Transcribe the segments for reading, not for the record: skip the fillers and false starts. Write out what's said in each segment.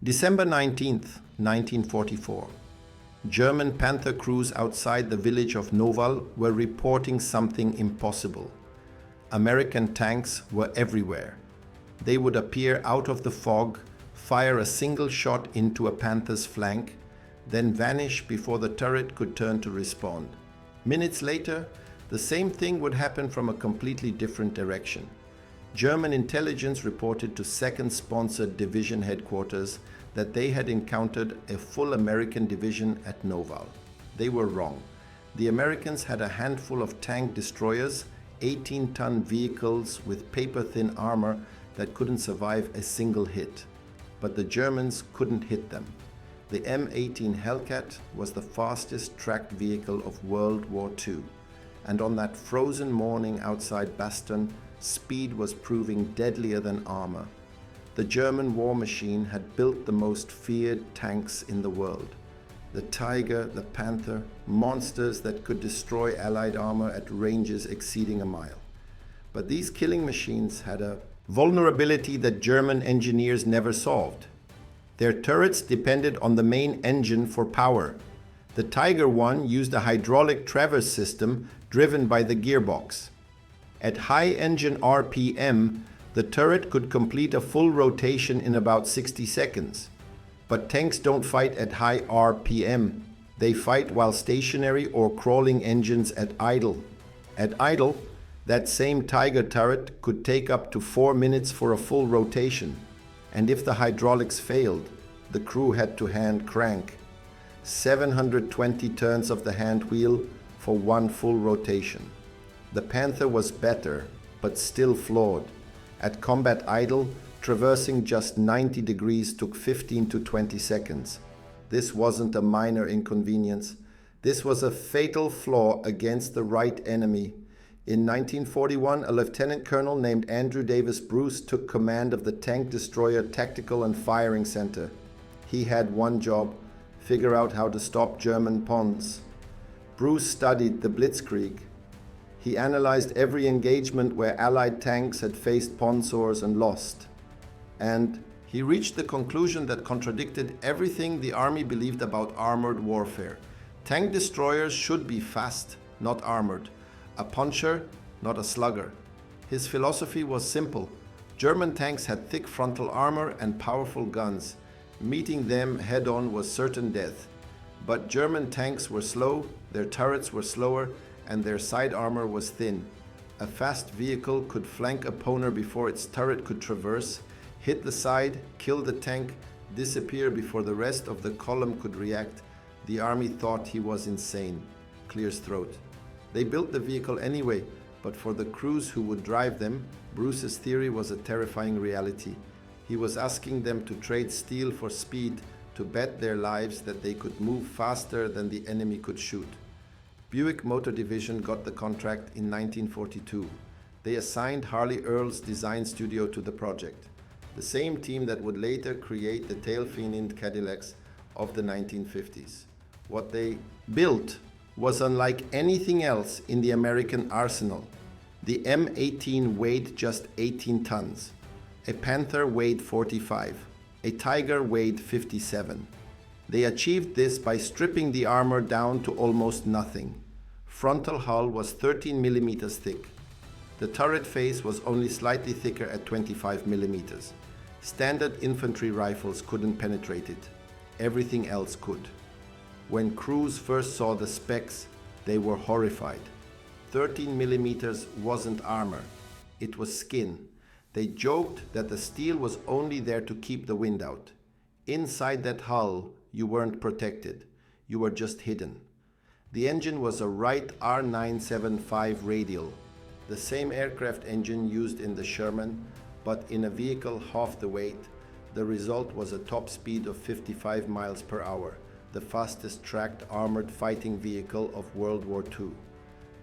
December 19th, 1944. German Panther crews outside the village of Noval were reporting something impossible. American tanks were everywhere. They would appear out of the fog, fire a single shot into a Panther's flank, then vanish before the turret could turn to respond. Minutes later, the same thing would happen from a completely different direction. German intelligence reported to 2nd Sponsored Division headquarters that they had encountered a full American division at Noval. They were wrong. The Americans had a handful of tank destroyers, 18-ton vehicles with paper-thin armor that couldn't survive a single hit. But the Germans couldn't hit them. The M18 Hellcat was the fastest tracked vehicle of World War II. And on that frozen morning outside Bastogne, speed was proving deadlier than armor. The German war machine had built the most feared tanks in the world. The Tiger, the Panther, monsters that could destroy Allied armor at ranges exceeding a mile. But these killing machines had a vulnerability that German engineers never solved. Their turrets depended on the main engine for power. The Tiger one used a hydraulic traverse system driven by the gearbox. At high engine RPM, the turret could complete a full rotation in about 60 seconds. But tanks don't fight at high RPM. They fight while stationary or crawling engines at idle. At idle, that same Tiger turret could take up to 4 minutes for a full rotation. And if the hydraulics failed, the crew had to hand crank. 720 turns of the hand wheel for one full rotation. The Panther was better, but still flawed. At combat idle, traversing just 90 degrees took 15 to 20 seconds. This wasn't a minor inconvenience. This was a fatal flaw against the right enemy. In 1941, a lieutenant colonel named Andrew Davis Bruce took command of the Tank Destroyer Tactical and Firing Center. He had one job: figure out how to stop German Ponds. Bruce studied the Blitzkrieg. He analyzed every engagement where Allied tanks had faced Ponsors and lost. And he reached the conclusion that contradicted everything the army believed about armored warfare. Tank destroyers should be fast, not armored. A puncher, not a slugger. His philosophy was simple. German tanks had thick frontal armor and powerful guns. Meeting them head-on was certain death. But German tanks were slow, their turrets were slower, and their side armor was thin. A fast vehicle could flank a Poner before its turret could traverse, hit the side, kill the tank, disappear before the rest of the column could react. The army thought he was insane. Clears throat. They built the vehicle anyway, but for the crews who would drive them, Bruce's theory was a terrifying reality. He was asking them to trade steel for speed, to bet their lives that they could move faster than the enemy could shoot. Buick Motor Division got the contract in 1942. They assigned Harley Earl's design studio to the project, the same team that would later create the tail-finned Cadillacs of the 1950s. What they built was unlike anything else in the American arsenal. The M18 weighed just 18 tons. A Panther weighed 45. A Tiger weighed 57. They achieved this by stripping the armor down to almost nothing. Frontal hull was 13 millimeters thick. The turret face was only slightly thicker at 25 millimeters. Standard infantry rifles couldn't penetrate it. Everything else could. When crews first saw the specs, they were horrified. 13 millimeters wasn't armor. It was skin. They joked that the steel was only there to keep the wind out. Inside that hull, you weren't protected. You were just hidden. The engine was a Wright R975 radial, the same aircraft engine used in the Sherman, but in a vehicle half the weight. The result was a top speed of 55 miles per hour, the fastest tracked armored fighting vehicle of World War II.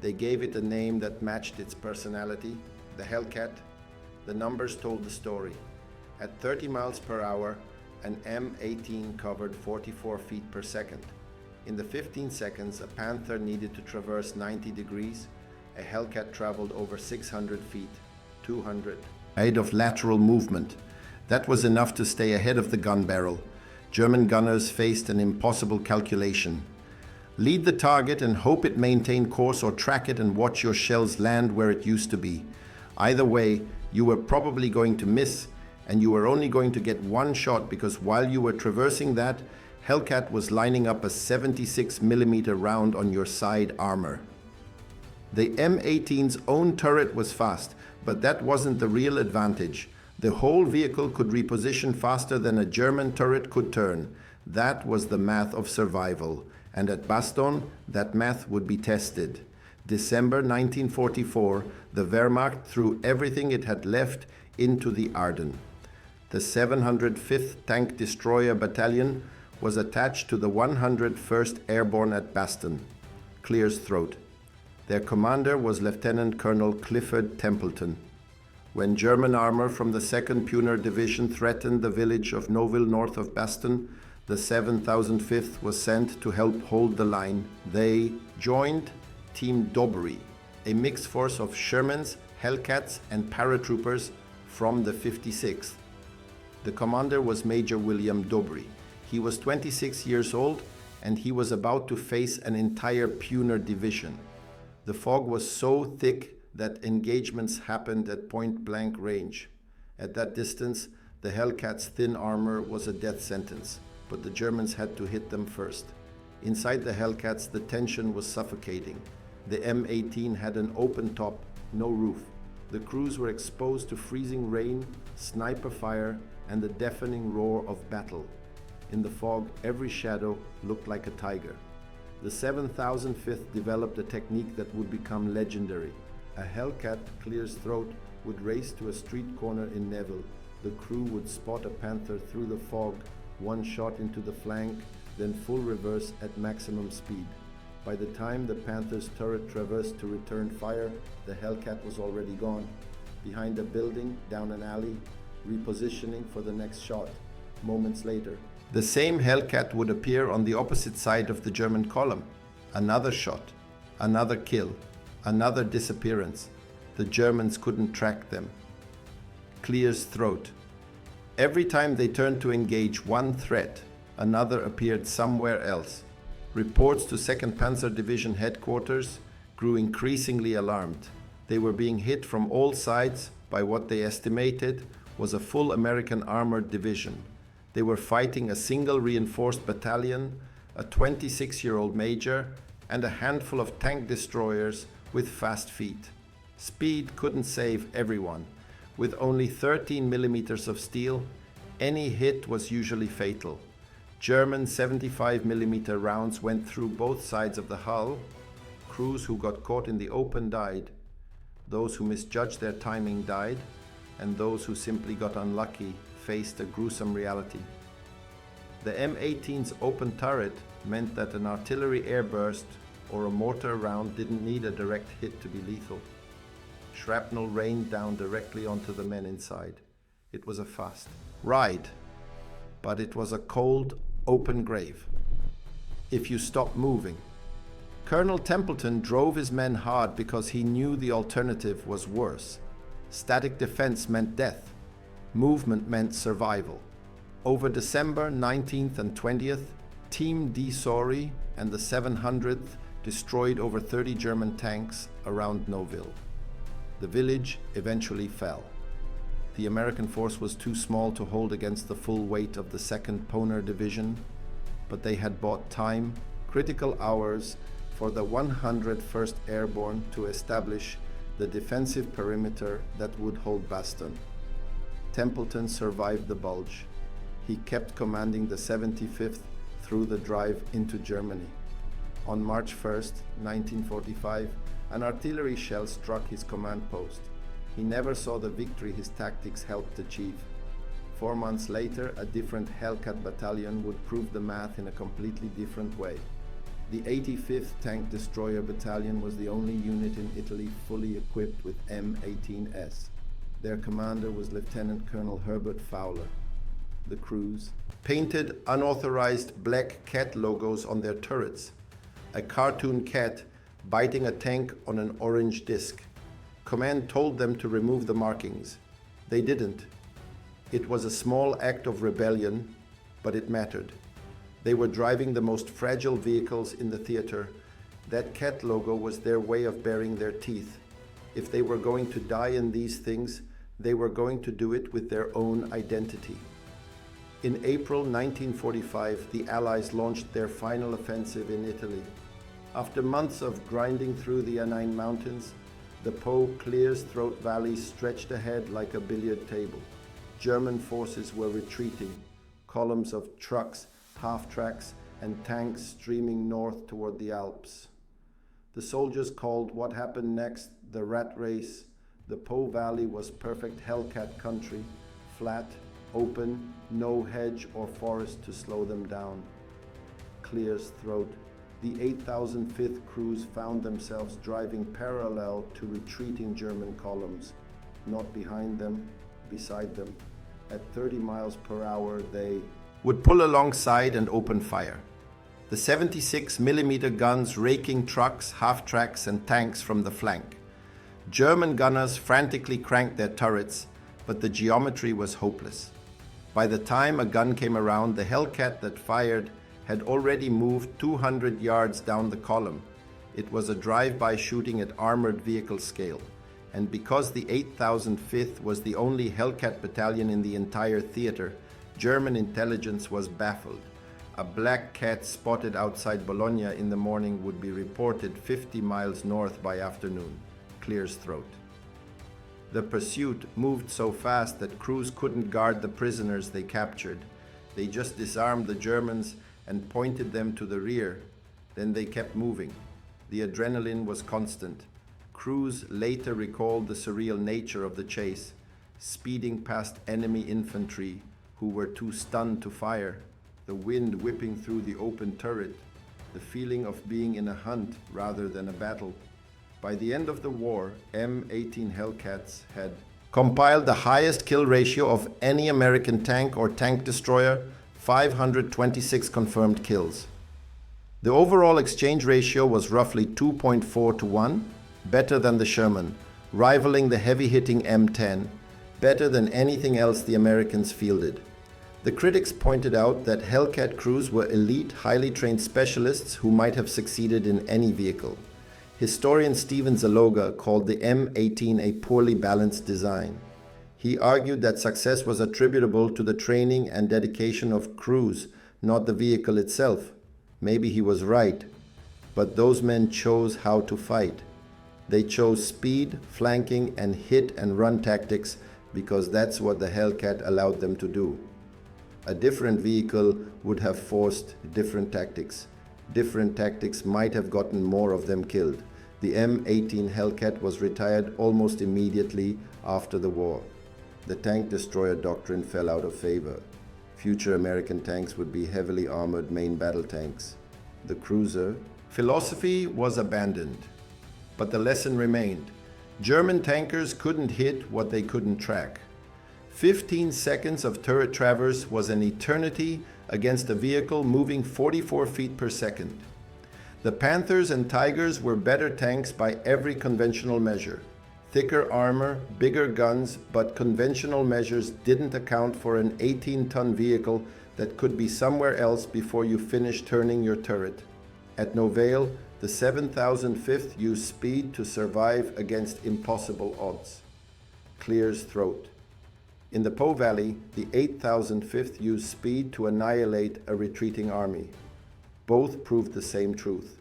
They gave it a name that matched its personality, the Hellcat. The numbers told the story. At 30 miles per hour, an M18 covered 44 feet per second. In the 15 seconds, a Panther needed to traverse 90 degrees. A Hellcat traveled over 600 feet, 200. Aid of lateral movement. That was enough to stay ahead of the gun barrel. German gunners faced an impossible calculation. Lead the target and hope it maintain course, or track it and watch your shells land where it used to be. Either way, you were probably going to miss, and you were only going to get one shot because while you were traversing that, Hellcat was lining up a 76mm round on your side armor. The M18's own turret was fast, but that wasn't the real advantage. The whole vehicle could reposition faster than a German turret could turn. That was the math of survival. And at Bastogne, that math would be tested. December 1944, the Wehrmacht threw everything it had left into the Ardennes. The 705th Tank Destroyer Battalion was attached to the 101st Airborne at Bastogne. Clear's throat. Their commander was Lieutenant Colonel Clifford Templeton. When German armor from the 2nd Panzer Division threatened the village of Noville north of Bastogne, the 7005th was sent to help hold the line. They joined Team Dobry, a mixed force of Shermans, Hellcats and paratroopers from the 56th. The commander was Major William Dobry. He was 26 years old and he was about to face an entire Panzer Division. The fog was so thick that engagements happened at point-blank range. At that distance, the Hellcats' thin armor was a death sentence, but the Germans had to hit them first. Inside the Hellcats, the tension was suffocating. The M18 had an open top, no roof. The crews were exposed to freezing rain, sniper fire, and the deafening roar of battle. In the fog, every shadow looked like a tiger. The 7005th developed a technique that would become legendary. A Hellcat, Clear's throat, would race to a street corner in Neville. The crew would spot a Panther through the fog, one shot into the flank, then full reverse at maximum speed. By the time the Panther's turret traversed to return fire, the Hellcat was already gone. Behind a building, down an alley, repositioning for the next shot. Moments later, the same Hellcat would appear on the opposite side of the German column. Another shot, another kill, another disappearance. The Germans couldn't track them. Clear's throat. Every time they turned to engage one threat, another appeared somewhere else. Reports to 2nd Panzer Division headquarters grew increasingly alarmed. They were being hit from all sides by what they estimated was a full American armored division. They were fighting a single reinforced battalion, a 26-year-old major, and a handful of tank destroyers with fast feet. Speed couldn't save everyone. With only 13 millimeters of steel, any hit was usually fatal. German 75mm rounds went through both sides of the hull. Crews who got caught in the open died. Those who misjudged their timing died, and those who simply got unlucky faced a gruesome reality. The M18's open turret meant that an artillery airburst or a mortar round didn't need a direct hit to be lethal. Shrapnel rained down directly onto the men inside. It was a fast ride, but it was a cold, open grave. If you stopped moving. Colonel Templeton drove his men hard because he knew the alternative was worse. Static defense meant death. Movement meant survival. Over December 19th and 20th, Team D. Sorry and the 700th destroyed over 30 German tanks around Noville. The village eventually fell. The American force was too small to hold against the full weight of the 2nd Panzer Division, but they had bought time, critical hours, for the 101st Airborne to establish the defensive perimeter that would hold Bastogne. Templeton survived the bulge. He kept commanding the 75th through the drive into Germany. On March 1st, 1945, an artillery shell struck his command post. He never saw the victory his tactics helped achieve. 4 months later, a different Hellcat battalion would prove the math in a completely different way. The 85th Tank Destroyer Battalion was the only unit in Italy fully equipped with M18s. Their commander was Lieutenant Colonel Herbert Fowler. The crews painted unauthorized black cat logos on their turrets. A cartoon cat biting a tank on an orange disc. Command told them to remove the markings. They didn't. It was a small act of rebellion, but it mattered. They were driving the most fragile vehicles in the theater. That cat logo was their way of baring their teeth. If they were going to die in these things, they were going to do it with their own identity. In April 1945, the Allies launched their final offensive in Italy. After months of grinding through the Anine Mountains, the Po-Clears Throat Valley stretched ahead like a billiard table. German forces were retreating, columns of trucks, half-tracks, and tanks streaming north toward the Alps. The soldiers called what happened next the rat race. The Po Valley was perfect Hellcat country, flat, open, no hedge or forest to slow them down. Clear's Throat. The 8,005th crews found themselves driving parallel to retreating German columns, not behind them, beside them. At 30 miles per hour, they would pull alongside and open fire. The 76mm guns raking trucks, half-tracks, and tanks from the flank. German gunners frantically cranked their turrets, but the geometry was hopeless. By the time a gun came around, the Hellcat that fired had already moved 200 yards down the column. It was a drive-by shooting at armored vehicle scale, and because the 8,005th was the only Hellcat battalion in the entire theater, German intelligence was baffled. A black cat spotted outside Bologna in the morning would be reported 50 miles north by afternoon. Clear's Throat. The pursuit moved so fast that crews couldn't guard the prisoners they captured. They just disarmed the Germans and pointed them to the rear. Then they kept moving. The adrenaline was constant. Crews later recalled the surreal nature of the chase, speeding past enemy infantry who were too stunned to fire, the wind whipping through the open turret, the feeling of being in a hunt rather than a battle. By the end of the war, M18 Hellcats had compiled the highest kill ratio of any American tank or tank destroyer, 526 confirmed kills. The overall exchange ratio was roughly 2.4 to 1, better than the Sherman, rivaling the heavy-hitting M10, better than anything else the Americans fielded. The critics pointed out that Hellcat crews were elite, highly trained specialists who might have succeeded in any vehicle. Historian Steven Zaloga called the M18 a poorly balanced design. He argued that success was attributable to the training and dedication of crews, not the vehicle itself. Maybe he was right, but those men chose how to fight. They chose speed, flanking, and hit and run tactics because that's what the Hellcat allowed them to do. A different vehicle would have forced different tactics. Different tactics might have gotten more of them killed. The M18 Hellcat was retired almost immediately after the war. The tank destroyer doctrine fell out of favor. Future American tanks would be heavily armored main battle tanks. The cruiser philosophy was abandoned, but the lesson remained. German tankers couldn't hit what they couldn't track. 15 seconds of turret traverse was an eternity against a vehicle moving 44 feet per second. The Panthers and Tigers were better tanks by every conventional measure. Thicker armor, bigger guns, but conventional measures didn't account for an 18-ton vehicle that could be somewhere else before you finished turning your turret. At Novale, the 7,005th used speed to survive against impossible odds. Clear's Throat. In the Po Valley, the 8,005th used speed to annihilate a retreating army. Both proved the same truth.